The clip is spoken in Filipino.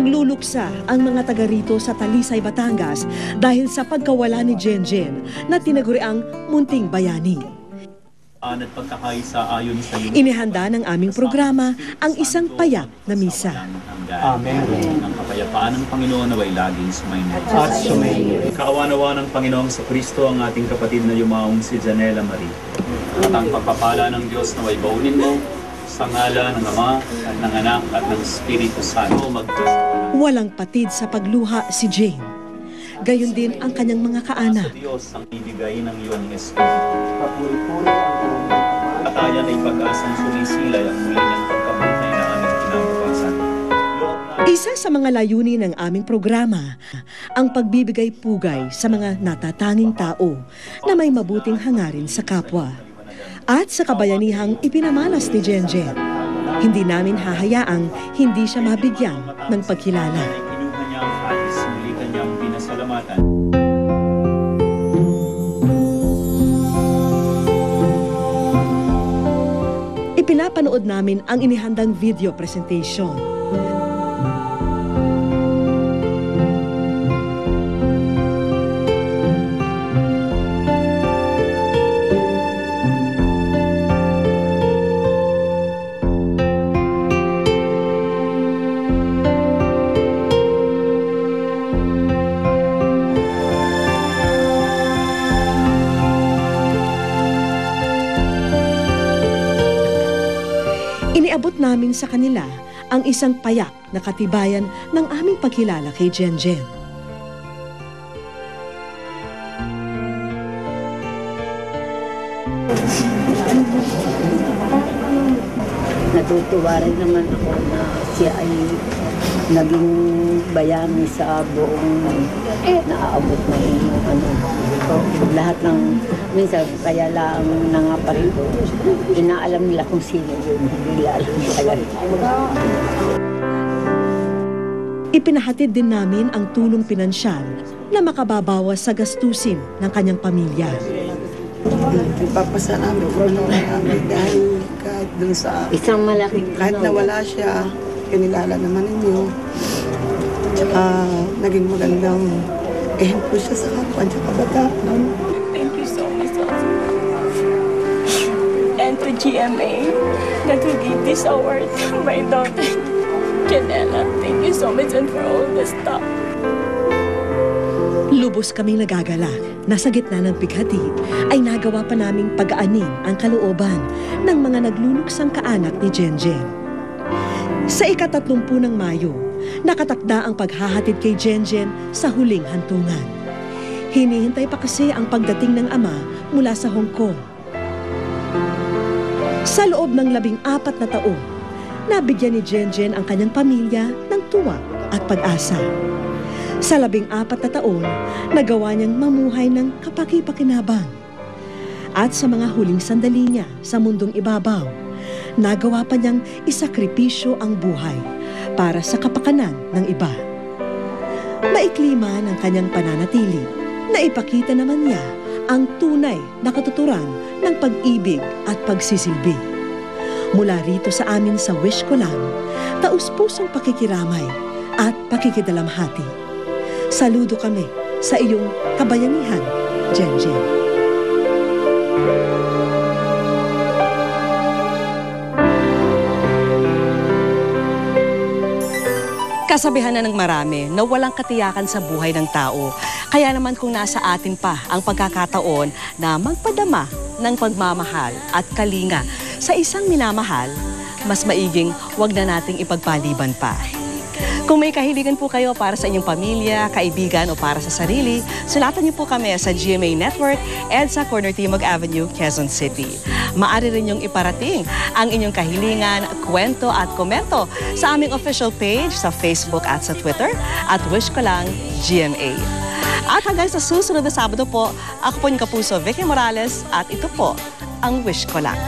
Nagluluksa ang mga taga rito sa Talisay, Batangas dahil sa pagkawala ni Jenjen na tinaguriang munting bayani. At pagkakaisa ayon sa Inihanda ng aming programa ang isang payak na misa. Amen. Ang kapayapaan ng Panginoon naway laging sumainyo. Kaawanawa ng Panginoong sa Kristo ang ating kapatid na yumaong si Janela Marie. At ang pagpapala ng Diyos naway baunin mo sa ngalan ng Ama at ng Anak at ng Espiritu Santo. Walang patid sa pagluha si Jane. Gayon din ang kanyang mga kaanak. Sa Diyos ang ibigay ng iyong Espiritu. Papuri-puri ang katayan ay pag-asang sumisilay ang muli ng pagkabuhay na aming kinabukasan. Isa sa mga layunin ng aming programa, ang pagbibigay pugay sa mga natatanging tao na may mabuting hangarin sa kapwa. At sa kabayanihang ipinamalas ni Jenjen, hindi namin hahayaang hindi siya mabigyan ng pagkilala. Kinuha niya ang atis, muli kanyang pinasalamatan. Ipinapanood namin ang inihandang video presentation. Iniabot namin sa kanila ang isang payak na katibayan ng aming pagkilala kay Jenjen. Natutuwa rin naman ako na siya ay naging bayani sa buong naaabot na lahat ng minsan kaya lang nangaparito. Inaalam nila kung sino yun, hindi alam talaga. Ipinahatid din namin ang tulong pinansyal na makababawas sa gastusin ng kanyang pamilya. Ipapasalamat ko namin dahil kahit dun sa Isang malaking kahit nawala siya, kinilala naman ninyo. Tsaka naging magandang ehemplo siya sa kapwa at kabataan. Thank you so much. And to GMA that will give this award to my daughter, Janela. Thank you so much and for all the stuff. Lubos kaming nagagalak na sa gitna ng bighati ay nagawa pa naming pag-aanin ang kalooban ng mga nagluluksang kaanak ni Jenjen. Sa ika-30 ng Mayo, nakatakda ang paghahatid kay Jenjen sa huling hantungan. Hinihintay pa kasi ang pagdating ng ama mula sa Hong Kong. Sa loob ng 14 na taon, nabigyan ni Jenjen ang kanyang pamilya ng tuwa at pag-asa. Sa 14 na taon, nagawa niyang mamuhay ng kapaki-pakinabang. At sa mga huling sandali niya sa mundong ibabaw, nagawa pa niyang isakripisyo ang buhay para sa kapakanan ng iba. Maikli man ang kanyang pananatili, naipakita naman niya ang tunay na katuturan ng pag-ibig at pagsisilbi. Mula rito sa amin sa Wish Ko Lang, taus-pusong pakikiramay at pakikidalamhati. Saludo kami sa iyong kabayanihan, Jenjen. Kasabihan na ng marami na walang katiyakan sa buhay ng tao. Kaya naman kung nasa atin pa ang pagkakataon na magpadama ng pagmamahal at kalinga sa isang minamahal, mas maiging wag na nating ipagpaliban pa. Kung may kahiligan po kayo para sa inyong pamilya, kaibigan o para sa sarili, sulatan niyo po kami sa GMA Network, EDSA Corner Timog Avenue, Quezon City. Maaari rin niyong iparating ang inyong kahilingan, kwento at komento sa aming official page sa Facebook at sa Twitter at Wish Ko Lang GMA. At hanggang sa susunod na Sabado po, ako po yung kapuso Vicky Morales at ito po ang Wish Ko Lang.